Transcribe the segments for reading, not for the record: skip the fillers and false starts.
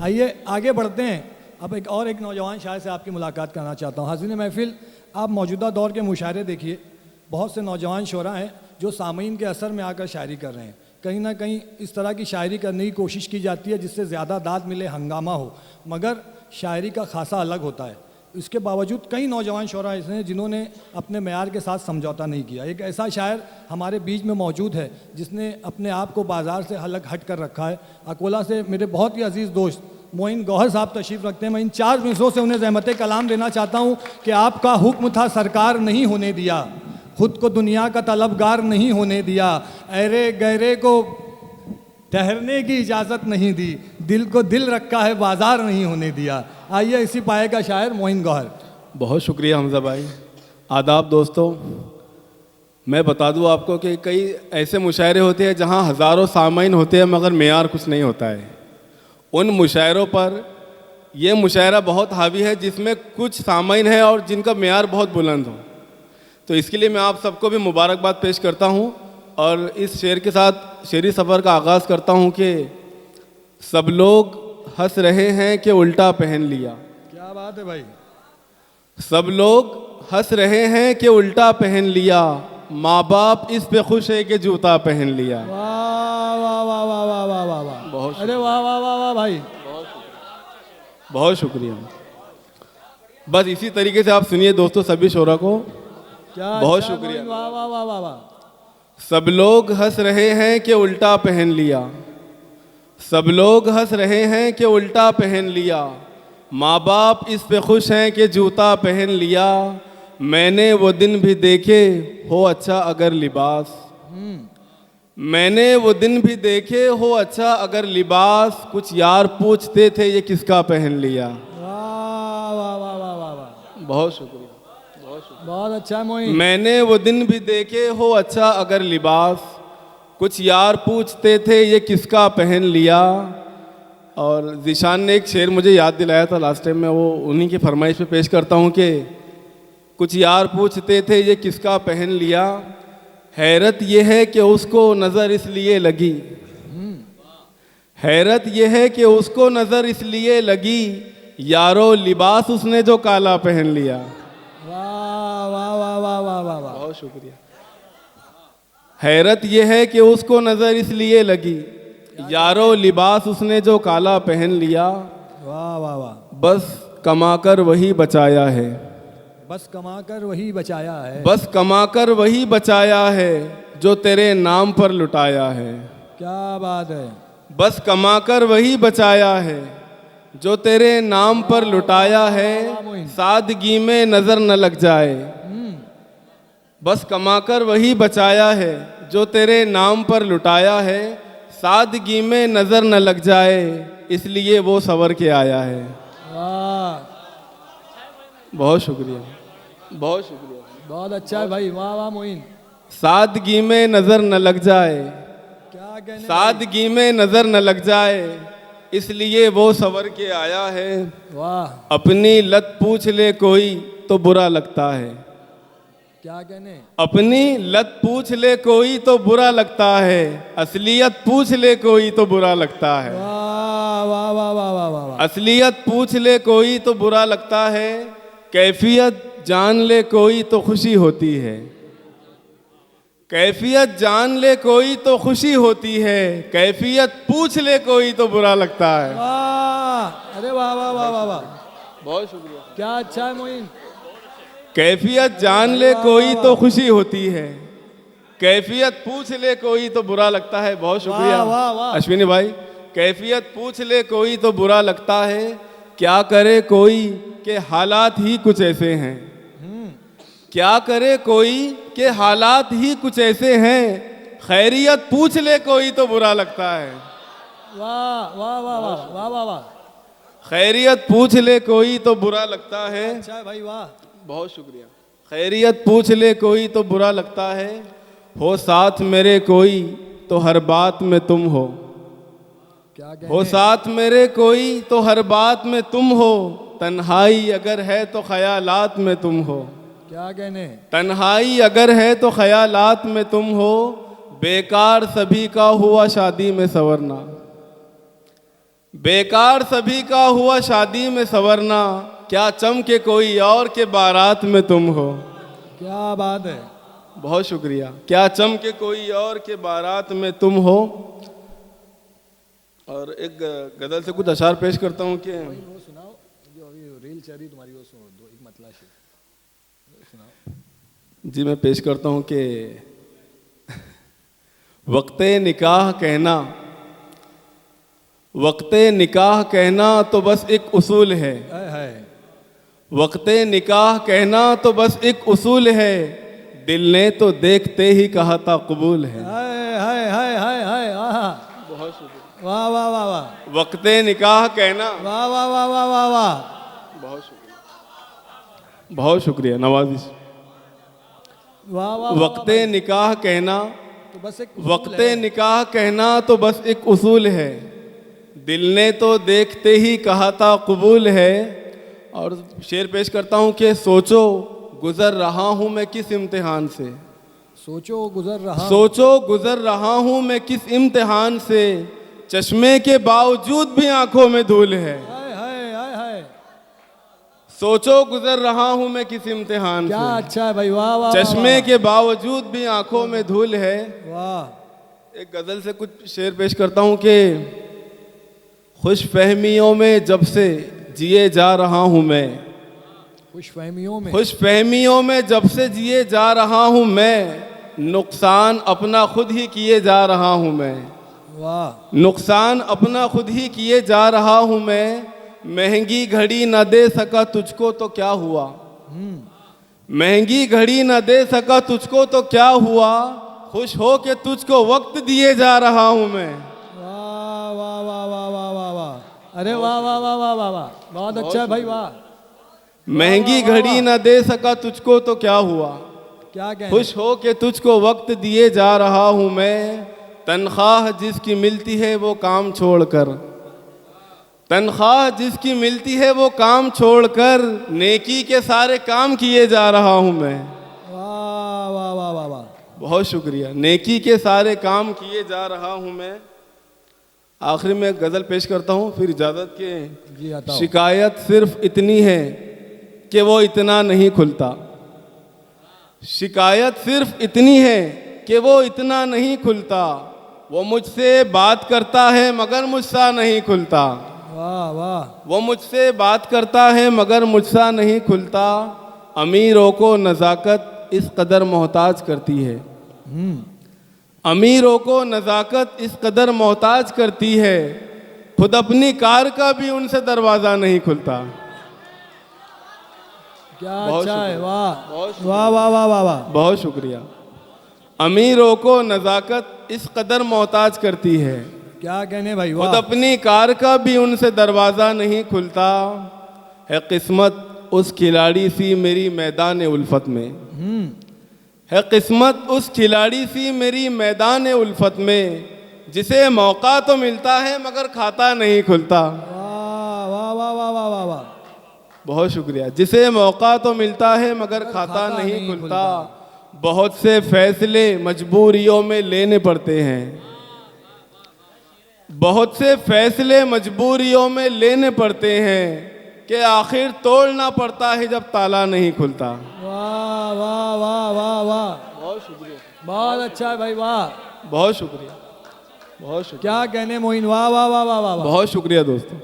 आइए आगे बढ़ते हैं। अब एक नौजवान शायर से आपकी मुलाकात करना चाहता हूँ। हाज़िर महफिल, आप मौजूदा दौर के मुशायरे देखिए, बहुत से नौजवान शोरा हैं जो सामीन के असर में आकर शायरी कर रहे हैं। कहीं ना कहीं इस तरह की शायरी करने की कोशिश की जाती है जिससे ज़्यादा दाद मिले, हंगामा हो, मगर शायरी का खासा अलग होता है। इसके बावजूद कई नौजवान शोरा ऐसे हैं जिन्होंने अपने मेयार के साथ समझौता नहीं किया। एक ऐसा शायर हमारे बीच में मौजूद है जिसने अपने आप को बाज़ार से अलग हट कर रखा है। अकोला से मेरे बहुत ही अजीज़ दोस्त मोइन गौहर साहब तशरीफ़ रखते हैं। मैं इन 4 मिसरों से उन्हें ज़हमत कलाम देना चाहता हूँ कि आपका हुक्म था सरकार नहीं होने दिया, खुद को दुनिया का तलबगार नहीं होने दिया, अरे गहरे को ठहरने की इजाज़त नहीं दी, दिल को दिल रखा है बाज़ार नहीं होने दिया। आइए इसी पाए का शायर मोइन गौहर। बहुत शुक्रिया हमज़ा भाई। आदाब दोस्तों, मैं बता दूं आपको कि कई ऐसे मुशायरे होते हैं जहां हज़ारों सामाइन होते हैं मगर मेयार कुछ नहीं होता है। उन मुशायरों पर यह मुशायरा बहुत हावी है जिसमें कुछ सामाइन है और जिनका मेयार बहुत बुलंद हो। तो इसके लिए मैं आप सबको भी मुबारकबाद पेश करता हूं और इस शेर के साथ शेरी सफ़र का आगाज़ करता हूं कि सब लोग हंस रहे हैं कि उल्टा पहन लिया। क्या बात है भाई। सब लोग हंस रहे हैं कि उल्टा पहन लिया, माँ बाप इस पे खुश है कि जूता पहन लिया। वाह वाह वाह वाह वाह वाह वाह वाह, बहुत अरे वाह वाह वाह वाह भाई, बहुत शुक्रिया। बस इसी तरीके से आप सुनिए दोस्तों सभी शोरा को। क्या बहुत अच्छा शुक्रिया। वाह वाह वाह वाह वाह। सब लोग हंस रहे हैं कि उल्टा पहन लिया, सब लोग हंस रहे हैं कि उल्टा पहन लिया, माँ बाप इस पे खुश हैं कि जूता पहन लिया। मैंने वो दिन भी देखे हो अच्छा अगर लिबास, मैंने वो दिन भी देखे हो अच्छा अगर लिबास, कुछ यार पूछते थे ये किसका पहन लिया। वाह वाह वाह वाह वाह वाह, बहुत शुक्रिया। बहुत अच्छा मोइन। मैंने वो दिन भी देखे हो अच्छा अगर लिबास, कुछ यार पूछते थे ये किसका पहन लिया। और ज़ीशान ने एक शेर मुझे याद दिलाया था लास्ट टाइम, मैं वो उन्हीं की फरमाइश पे पेश करता हूँ कि कुछ यार पूछते थे ये किसका पहन लिया, हैरत ये है कि उसको नज़र इसलिए लगी, हैरत ये है कि उसको नज़र इसलिए लगी, यारो लिबास उसने जो काला पहन लिया। वाह वाह वाह वाह वाह वाह वाह, बहुत शुक्रिया। हैरत ये है कि उसको नज़र इसलिए लगी, यारो लिबास उसने जो काला पहन लिया। वाह वाह वाह। बस कमाकर वही बचाया है, बस कमाकर वही बचाया है, बस कमाकर वही बचाया है जो तेरे नाम पर लुटाया है। क्या बात है। बस कमाकर वही बचाया है जो तेरे नाम पर लुटाया है, सादगी में नज़र न लग जाए। बस कमाकर वही बचाया है जो तेरे नाम पर लुटाया है, सादगी में नज़र न लग जाए, इसलिए वो सवर के आया है। वाह, बहुत शुक्रिया, बहुत शुक्रिया। बहुत अच्छा है भाई, वाह वाह मोइन। सादगी में नज़र न लग जाए, क्या कहने, सादगी में नज़र न लग जाए, इसलिए वो सवर के आया है। वाह। अपनी लत पूछ ले कोई तो बुरा लगता है, क्या कहने, अपनी लत पूछ ले कोई तो बुरा लगता है, असलियत पूछ ले कोई तो बुरा लगता है। वाह वाह वाह वाह वाह वाह वाह। असलियत पूछ ले कोई तो बुरा लगता है, कैफियत जान ले कोई तो खुशी होती है, कैफियत जान ले कोई तो खुशी होती है, कैफियत पूछ ले कोई तो बुरा लगता है। वाह, अरे वाह वाह वाह वाह वाह, बहुत शुक्रिया। क्या अच्छा है मोइन। कैफियत जान ले कोई तो खुशी होती है, कैफियत पूछ ले कोई तो बुरा लगता है। बहुत शुक्रिया वाह वाह वाह। अश्विनी भाई। कैफियत पूछ ले कोई तो बुरा लगता है, क्या करे कोई के हालात ही कुछ ऐसे हैं, क्या करे कोई के हालात ही कुछ ऐसे हैं, खैरियत पूछ ले कोई तो बुरा लगता है। वाह वाह वाह वाह वाह वाह वाह, खैरियत पूछ ले कोई तो बुरा लगता है। अच्छा है भाई, वाह। बहुत शुक्रिया। खैरियत पूछ ले कोई तो बुरा लगता है, हो साथ मेरे कोई तो हर बात में तुम हो, क्या हो कहने, साथ मेरे कोई तो हर बात में तुम हो, तन्हाई अगर है तो ख्यालात में तुम हो, क्या कहने, तन्हाई अगर है तो ख्यालात में तुम हो, बेकार सभी का हुआ शादी में संवरना, बेकार सभी का हुआ शादी में संवरना, क्या चमके कोई और के बारात में तुम हो। क्या बात है। बहुत शुक्रिया। क्या चमके कोई और के बारात में तुम हो। और एक गजल से कुछ अशार पेश करता हूँ कि वो सुनाओ जो अभी रील चल रही तुम्हारी, वो सुनो दो एक मतलब सुनाओ। जी मैं पेश करता हूँ कि वक्ते निकाह कहना, वक्ते निकाह कहना तो बस एक उसूल है। है वक्ते निकाह कहना तो बस एक उसूल है, दिल ने तो देखते ही कहा था कबूल है। बहुत शुक्रिया। वाह वाह वाह वाह। वक्ते निकाह कहना। वाह वाह वाह वाह वाह वाह। बहुत शुक्रिया, बहुत शुक्रिया नवाजिश। वाह वाह। वक्ते निकाह कहना तो बस एक वक्ते निकाह कहना तो बस एक उसूल है, दिल ने तो देखते ही कहा था कबूल है। और शेर पेश करता हूँ कि सोचो गुजर रहा हूँ मैं किस इम्तिहान से। सोचो गुजर रहा। सोचो गुजर रहा हूँ मैं किस इम्तिहान से, चश्मे के बावजूद भी आंखों में धूल है। हाय हाय हाय हाय। सोचो गुजर रहा हूँ मैं किस इम्तिहान क्या से, अच्छा है भाई। वाह वाह। चश्मे के बावजूद भी आंखों में धूल है। वाह। एक गजल से कुछ शेर पेश करता हूँ कि खुश फहमियों में जब से जिए जा रहा हूँ मैं, खुश फहमियों में। खुश फहमियों में जब से जिए जा रहा हूँ मैं, नुकसान अपना खुद ही किए जा रहा हूँ मैं। वाह। नुकसान अपना खुद ही किए जा रहा हूँ मैं, महंगी घड़ी न दे सका तुझको तो क्या हुआ। महंगी घड़ी न दे सका तुझको तो क्या हुआ, खुश हो के तुझको वक्त दिए जा रहा हूँ मैं। वाह वाह वाह वाह वाह वाह वाह। अरे वाह वाह वाह वाह वाह वाह। बहुत अच्छा है भाई। वाह। महंगी घड़ी न दे सका तुझको तो क्या हुआ, क्या कहना। खुश हो के तुझको वक्त दिए जा रहा हूँ मैं। तनख्वाह जिसकी मिलती है वो काम छोड़कर, तनख्वाह जिसकी मिलती है वो काम छोड़कर, नेकी के सारे काम किए जा रहा हूँ मैं। वाह वाह वाह वाह वाह। बहुत शुक्रिया। नेकी के सारे काम किए जा रहा हूँ मैं। आखिरी में गज़ल पेश करता हूँ फिर इजाज़त के। जी आता हूँ। शिकायत सिर्फ इतनी है कि वो इतना नहीं खुलता, शिकायत सिर्फ इतनी है कि वो इतना नहीं खुलता, वो मुझसे बात करता है मगर मुझसा नहीं खुलता। वाह वाह। वो मुझसे बात करता है मगर मुझसा नहीं खुलता, अमीरों को नज़ाकत इस कदर मोहताज करती है। अमीरों को नज़ाकत इस कदर मोहताज करती है, खुद अपनी कार का भी उनसे दरवाज़ा नहीं खुलता। क्या बहुत अच्छा है। शुक्रिया। वाह वाह वाह वाह वाह वाह। बहुत शुक्रिया। अमीरों को नज़ाकत इस कदर मोहताज करती है, क्या कहने भाई। खुद वाह। अपनी कार का भी उनसे दरवाज़ा नहीं खुलता, है किस्मत उस खिलाड़ी सी मेरी मैदान उल्फत में, है किस्मत उस खिलाड़ी सी मेरी मैदान उल्फत में, जिसे मौका तो मिलता है मगर खाता नहीं खुलता। वाह वाह वाह वाह वाह वाह वाह। बहुत शुक्रिया। जिसे मौका तो मिलता है मगर खाता नहीं खुलता, बहुत से फैसले मजबूरियों में लेने पड़ते हैं, बहुत से फैसले मजबूरियों में लेने पड़ते हैं, कि आखिर तोड़ना पड़ता है जब ताला नहीं खुलता। वाह वाह वाह वाह वाह। बहुत शुक्रिया। बहुत अच्छा है भाई। वाह। बहुत शुक्रिया। बहुत शुक्रिया। क्या कहने मोइन। वाह वाह वाह वाह वाह। बहुत शुक्रिया दोस्तों।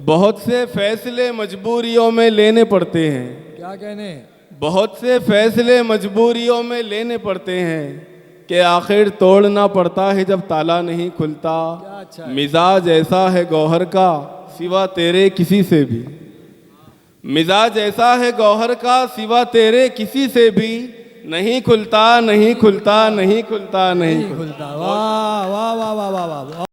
बहुत से फैसले मजबूरियों में लेने पड़ते हैं, क्या कहने। बहुत से फैसले मजबूरियों में लेने पड़ते हैं, कि आखिर तोड़ना पड़ता है जब ताला नहीं खुलता। क्या अच्छा है। मिजाज ऐसा है गौहर का सिवा तेरे किसी से भी, मिजाज ऐसा है गौहर का सिवा तेरे किसी से भी, नहीं खुलता नहीं खुलता नहीं खुलता नहीं खुलता। खुलता। वाह वाह वाह वाह वाह वाह।